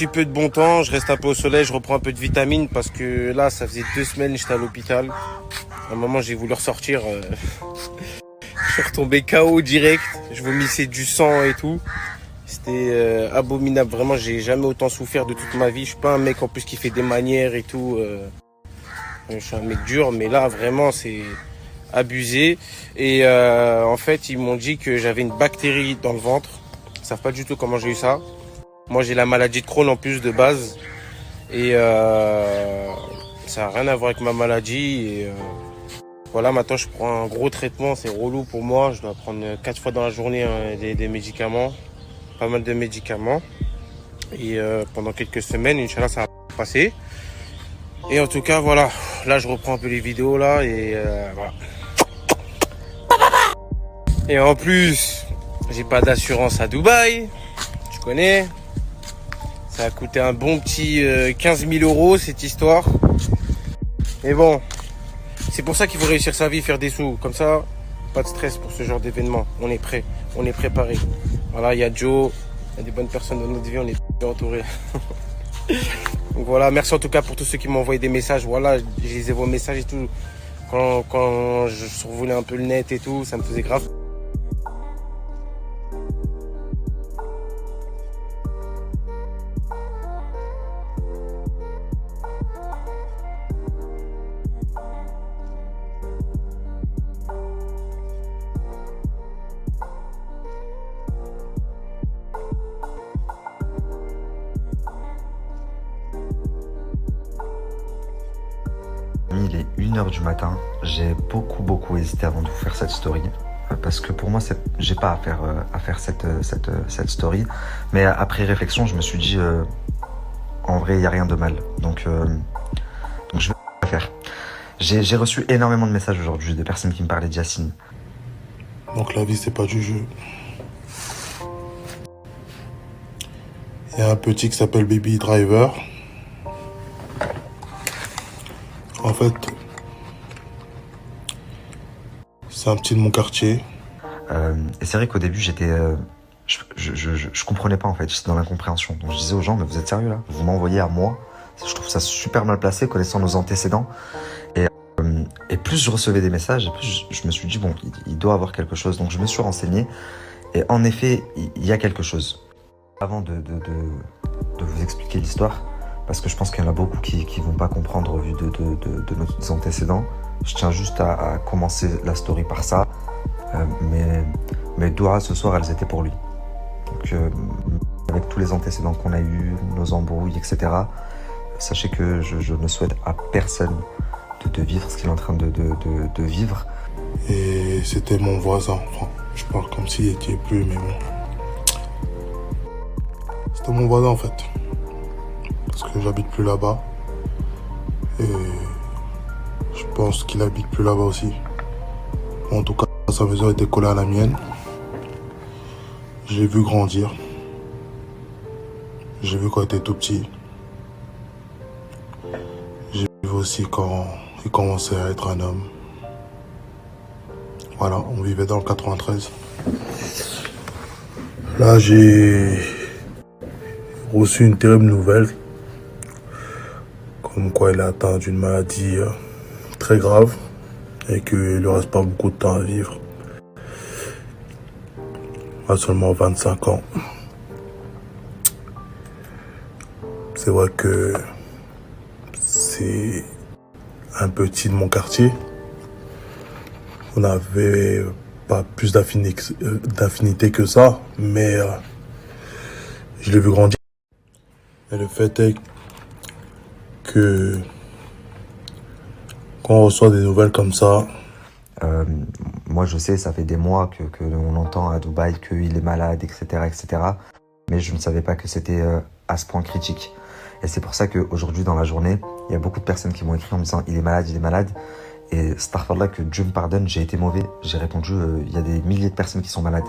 Petit peu de bon temps, je reste un peu au soleil, je reprends un peu de vitamines parce que là, ça faisait 2 semaines que j'étais à l'hôpital. À un moment, j'ai voulu ressortir. Je suis retombé KO direct. Je vomissais du sang et tout. C'était abominable. Vraiment, j'ai jamais autant souffert de toute ma vie. Je suis pas un mec en plus qui fait des manières et tout. Je suis un mec dur, mais là, vraiment, c'est abusé. Et en fait, ils m'ont dit que j'avais une bactérie dans le ventre. Ils savent pas du tout comment j'ai eu ça. Moi, j'ai la maladie de Crohn en plus de base. Et ça n'a rien à voir avec ma maladie. Et voilà, maintenant, je prends un gros traitement. C'est relou pour moi. Je dois prendre 4 fois dans la journée des médicaments. Pas mal de médicaments. Et pendant quelques semaines, Inch'Allah, ça va passer. Et en tout cas, voilà. Là, je reprends un peu les vidéos, là. Et voilà. Et en plus, j'ai pas d'assurance à Dubaï. Tu connais. Ça a coûté un bon petit 15 000 euros cette histoire. Mais bon, c'est pour ça qu'il faut réussir sa vie, faire des sous. Comme ça, pas de stress pour ce genre d'événement. On est prêt, on est préparé. Voilà, il y a Joe, il y a des bonnes personnes dans notre vie, on est bien entourés. Donc voilà, merci en tout cas pour tous ceux qui m'ont envoyé des messages. Voilà, j'ai lisé vos messages et tout. Quand je survolais un peu le net et tout, ça me faisait grave. Il est 1h du matin, j'ai beaucoup hésité avant de vous faire cette story parce que pour moi j'ai pas à faire cette story, mais après réflexion je me suis dit en vrai il n'y a rien de mal, donc je vais la faire. J'ai reçu énormément de messages aujourd'hui de personnes qui me parlaient de Yacine. Donc la vie c'est pas du jeu. Il y a un petit qui s'appelle Baby Driver. En fait, c'est un petit de mon quartier. Et c'est vrai qu'au début j'étais je comprenais pas en fait, j'étais dans l'incompréhension. Donc je disais aux gens mais vous êtes sérieux là? Vous m'envoyez à moi? Je trouve ça super mal placé connaissant nos antécédents. Et plus je recevais des messages, et plus je me suis dit bon il doit avoir quelque chose. Donc je me suis renseigné et en effet il y a quelque chose. Avant de vous expliquer l'histoire, parce que je pense qu'il y en a beaucoup qui vont pas comprendre au vu de nos antécédents, je tiens juste à commencer la story par ça. Mes doigts ce soir, elles étaient pour lui. Donc, avec tous les antécédents qu'on a eus, nos embrouilles, etc., sachez que je ne souhaite à personne de vivre ce qu'il est en train de vivre. Et c'était mon voisin. Enfin, je parle comme s'il était plus, mais bon. C'était mon voisin en fait. Parce que j'habite plus là-bas. Et je pense qu'il habite plus là-bas aussi. En tout cas, sa maison était collée à la mienne. Je l'ai vu grandir. J'ai vu quand il était tout petit. J'ai vu aussi quand il commençait à être un homme. Voilà, on vivait dans le 93. Là, j'ai reçu une terrible nouvelle. Comme quoi il est atteint d'une maladie très grave. Et qu'il ne lui reste pas beaucoup de temps à vivre. À seulement 25 ans. C'est vrai que c'est un petit de mon quartier. On n'avait pas plus d'affinité que ça, mais je l'ai vu grandir. Et le fait est que quand on reçoit des nouvelles comme ça, moi je sais, ça fait des mois que on entend à Dubaï qu'il est malade, etc. Mais je ne savais pas que c'était à ce point critique. Et c'est pour ça qu'aujourd'hui dans la journée, il y a beaucoup de personnes qui m'ont écrit en me disant il est malade. Et astaghfirullah, que Dieu me pardonne, j'ai été mauvais. J'ai répondu il y a des milliers de personnes qui sont malades.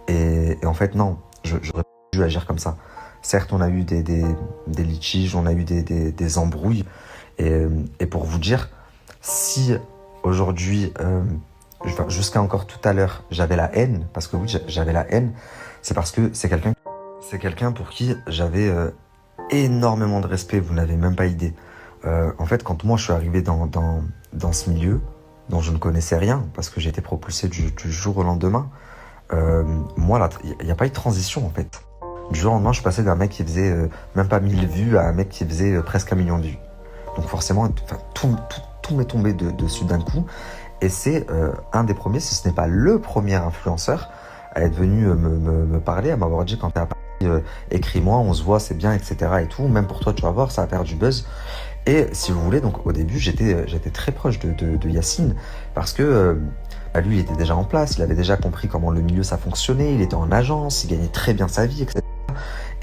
Et en fait non, j'aurais pas dû agir comme ça. Certes, on a eu des litiges, on a eu des embrouilles. Et pour vous dire, si aujourd'hui, jusqu'à encore tout à l'heure, j'avais la haine, parce que oui, j'avais la haine, c'est parce que c'est quelqu'un pour qui j'avais énormément de respect, vous n'avez même pas idée. En fait, quand moi je suis arrivé dans ce milieu, dont je ne connaissais rien, parce que j'ai été propulsé du jour au lendemain, moi, là, il n'y a pas eu de transition, en fait. Du jour au lendemain, je suis passé d'un mec qui faisait même pas 1000 vues à un mec qui faisait presque 1 million de vues. Donc forcément, tout m'est tombé dessus d'un coup. Et c'est un des premiers, si ce n'est pas le premier influenceur, à être venu me parler, à m'avoir dit quand t'es à Paris, écris-moi, on se voit, c'est bien, etc. et tout. Même pour toi, tu vas voir, ça va faire du buzz. Et si vous voulez, donc au début, j'étais très proche de Yacine parce que lui, il était déjà en place, il avait déjà compris comment le milieu ça fonctionnait, il était en agence, il gagnait très bien sa vie, etc.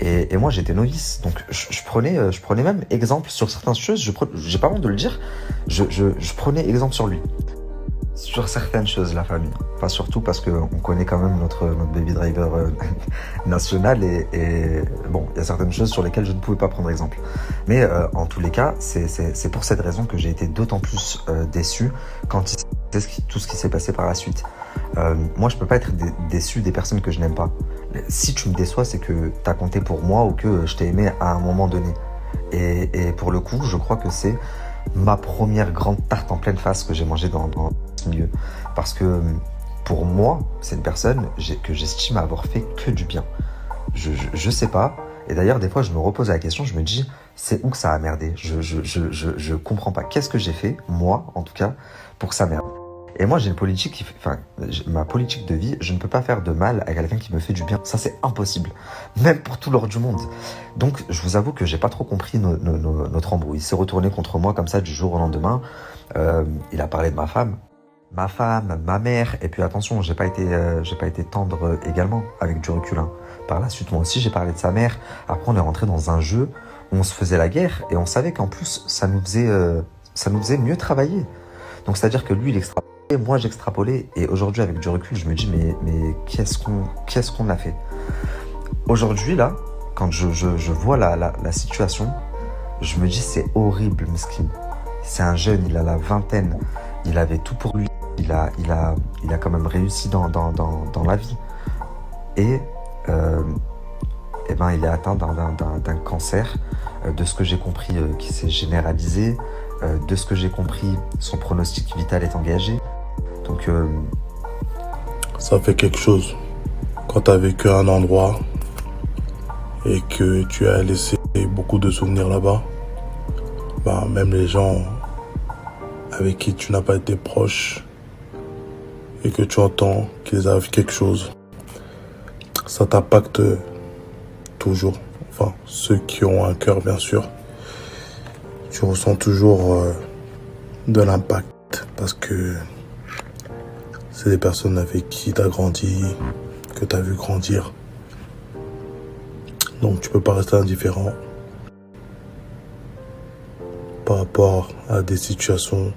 Et moi, j'étais novice, donc je prenais même exemple sur certaines choses. J'ai pas honte de le dire, je prenais exemple sur lui. Sur certaines choses, la famille. Pas surtout parce qu'on connaît quand même notre baby driver national et bon, il y a certaines choses sur lesquelles je ne pouvais pas prendre exemple. Mais en tous les cas, c'est pour cette raison que j'ai été d'autant plus déçu quand il sait tout ce qui s'est passé par la suite. Moi, je peux pas être déçu des personnes que je n'aime pas. Si tu me déçois, c'est que tu as compté pour moi ou que je t'ai aimé à un moment donné. Et pour le coup, je crois que c'est ma première grande tarte en pleine face que j'ai mangée dans ce milieu. Parce que pour moi, c'est une personne que j'estime avoir fait que du bien. Je sais pas. Et d'ailleurs, des fois, je me repose la question, je me dis, c'est où que ça a merdé? Je comprends pas. Qu'est-ce que j'ai fait, moi, en tout cas, pour que ça merde? Et moi, j'ai une politique ma politique de vie, je ne peux pas faire de mal à quelqu'un qui me fait du bien. Ça, c'est impossible. Même pour tout l'or du monde. Donc, je vous avoue que j'ai pas trop compris notre embrouille. Il s'est retourné contre moi comme ça du jour au lendemain. Il a parlé de ma femme, ma mère. Et puis attention, j'ai pas été tendre également avec du recul. Hein. Par la suite, moi aussi, j'ai parlé de sa mère. Après, on est rentré dans un jeu où on se faisait la guerre et on savait qu'en plus, ça nous faisait mieux travailler. Donc, c'est-à-dire que lui, il extrapolait, moi, j'extrapolais. Et aujourd'hui, avec du recul, je me dis, mais qu'est-ce qu'on a fait? Aujourd'hui, là, quand je vois la situation, je me dis, c'est horrible, Meskin. C'est un jeune, il a la vingtaine, il avait tout pour lui, il a quand même réussi dans la vie. Et ben, il est atteint d'un cancer, de ce que j'ai compris, qui s'est généralisé, de ce que j'ai compris, son pronostic vital est engagé. Donc, ça fait quelque chose quand tu as vécu à un endroit et que tu as laissé beaucoup de souvenirs là-bas. Bah, même les gens avec qui tu n'as pas été proche et que tu entends qu'ils arrivent quelque chose, ça t'impacte toujours. Enfin, ceux qui ont un cœur, bien sûr, tu ressens toujours de l'impact parce que c'est des personnes avec qui tu as grandi, que tu as vu grandir. Donc tu peux pas rester indifférent par rapport à des situations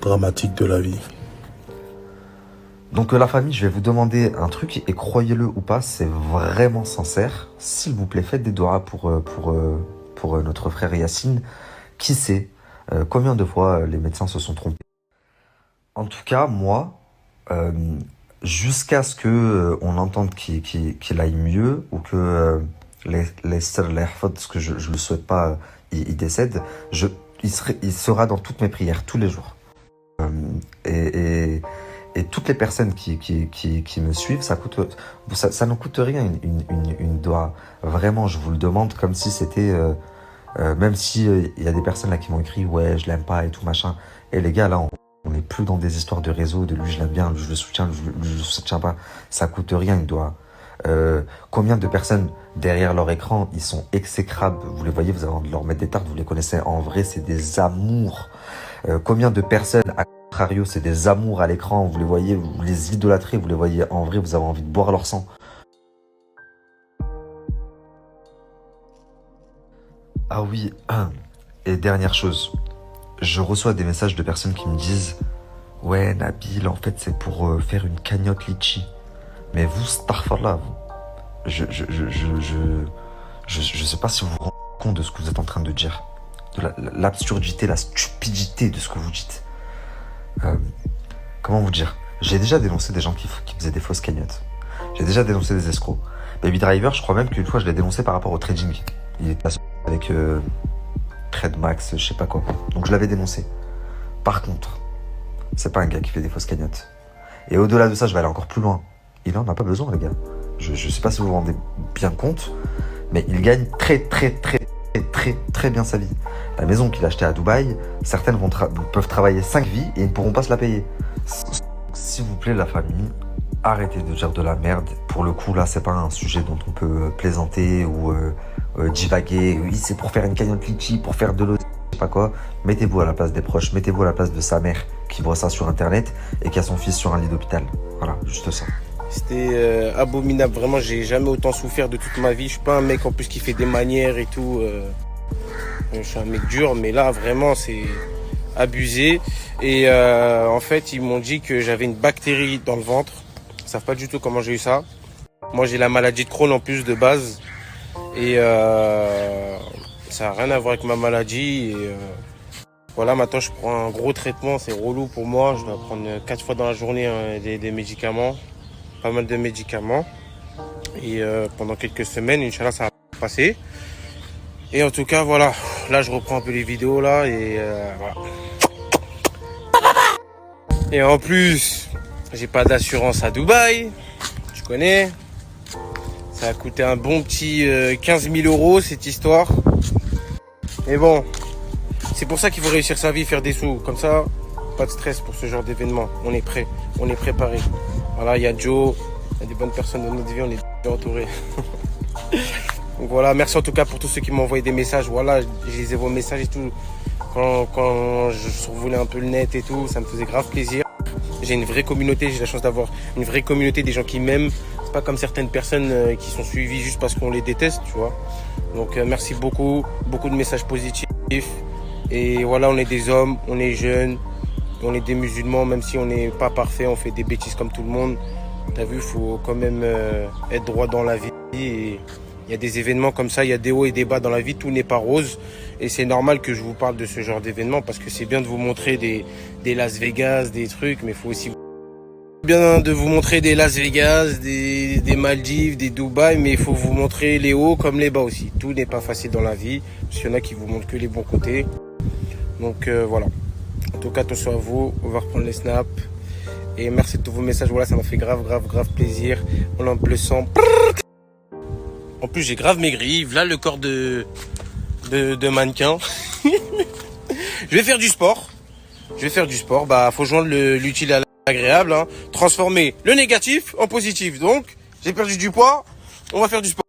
dramatiques de la vie. Donc la famille, je vais vous demander un truc et croyez-le ou pas, c'est vraiment sincère. S'il vous plaît, faites des doigts pour notre frère Yacine. Qui sait combien de fois les médecins se sont trompés? En tout cas, moi, jusqu'à ce que on entende qu'il aille mieux ou que ce que je le souhaite pas, il décède, il sera dans toutes mes prières tous les jours. Et toutes les personnes qui me suivent, ça ne coûte rien une doigt. Vraiment, je vous le demande comme si c'était... même si il y a des personnes là qui m'ont écrit « Ouais, je l'aime pas et tout machin ». Et les gars, là, on n'est plus dans des histoires de réseau, de lui je l'aime bien, lui je le soutiens, lui je le soutiens pas. Ça coûte rien une doigt. Combien de personnes derrière leur écran, ils sont exécrables. Vous les voyez, vous avez envie de leur mettre des tartes, vous les connaissez en vrai, c'est des amours. Combien de personnes... contrario, c'est des amours à l'écran, vous les voyez, vous les idolâtrez, vous les voyez en vrai, vous avez envie de boire leur sang. Ah oui, et dernière chose, je reçois des messages de personnes qui me disent « Ouais, Nabil, en fait, c'est pour faire une cagnotte litchi. » Mais vous, starfallah, vous, je sais pas si vous vous rendez compte de ce que vous êtes en train de dire, de l'absurdité, la stupidité de ce que vous dites. Comment vous dire? J'ai déjà dénoncé des gens qui faisaient des fausses cagnottes. J'ai déjà dénoncé des escrocs. Baby Driver, je crois même qu'une fois je l'ai dénoncé par rapport au trading. Il était avec Trademax, je sais pas quoi. Donc je l'avais dénoncé. Par contre, c'est pas un gars qui fait des fausses cagnottes. Et au-delà de ça, je vais aller encore plus loin. Il en a pas besoin, les gars. Je sais pas si vous vous rendez bien compte, mais il gagne très bien sa vie. La maison qu'il a achetée à Dubaï, certaines peuvent travailler 5 vies et ils ne pourront pas se la payer. S'il vous plaît, la famille, arrêtez de dire de la merde. Pour le coup, là, c'est pas un sujet dont on peut plaisanter ou divaguer. Oui, c'est pour faire une cagnotte litchi, pour faire de l'eau, je sais pas quoi. Mettez-vous à la place des proches, mettez-vous à la place de sa mère qui voit ça sur internet et qui a son fils sur un lit d'hôpital. Voilà, juste ça. C'était abominable, vraiment, j'ai jamais autant souffert de toute ma vie. Je suis pas un mec en plus qui fait des manières et tout. Je suis un mec dur, mais là, vraiment, c'est abusé. Et en fait, ils m'ont dit que j'avais une bactérie dans le ventre. Ils savent pas du tout comment j'ai eu ça. Moi, j'ai la maladie de Crohn en plus de base. Et ça a rien à voir avec ma maladie. Et voilà, maintenant, je prends un gros traitement. C'est relou pour moi. Je dois prendre 4 fois dans la journée des médicaments. Pas mal de médicaments. Et pendant quelques semaines, Inch'Allah, ça va passer. Et en tout cas, voilà. Là, je reprends un peu les vidéos, là. Et voilà. Et en plus, j'ai pas d'assurance à Dubaï. Tu connais. Ça a coûté un bon petit 15 000 euros, cette histoire. Mais bon, c'est pour ça qu'il faut réussir sa vie, faire des sous. Comme ça, pas de stress pour ce genre d'événement. On est prêt, on est préparé. Voilà, il y a Joe, il y a des bonnes personnes dans notre vie, on est bien entourés. Donc voilà, merci en tout cas pour tous ceux qui m'ont envoyé des messages. Voilà, j'ai lisé vos messages et tout. Quand je survolais un peu le net et tout, ça me faisait grave plaisir. J'ai une vraie communauté, j'ai la chance d'avoir une vraie communauté, des gens qui m'aiment. C'est pas comme certaines personnes qui sont suivies juste parce qu'on les déteste, tu vois. Donc merci beaucoup, beaucoup de messages positifs. Et voilà, on est des hommes, on est jeunes, on est des musulmans, même si on n'est pas parfait, on fait des bêtises comme tout le monde. T'as vu, il faut quand même être droit dans la vie. Et il y a des événements comme ça, il y a des hauts et des bas dans la vie, tout n'est pas rose. Et c'est normal que je vous parle de ce genre d'événements parce que c'est bien de vous montrer des Las Vegas, des trucs, mais il faut aussi bien de vous montrer des Las Vegas, des Maldives, des Dubaï, mais il faut vous montrer les hauts comme les bas aussi. Tout n'est pas facile dans la vie, parce qu'il y en a qui vous montrent que les bons côtés. Donc voilà. En tout cas, attention à vous, on va reprendre les snaps. Et merci de tous vos messages, voilà, ça m'a fait grave plaisir. On en bleu sang. En plus, j'ai grave maigri. Voilà le corps de mannequin. Je vais faire du sport. Bah, faut joindre l'utile à l'agréable. Hein. Transformer le négatif en positif. Donc, j'ai perdu du poids. On va faire du sport.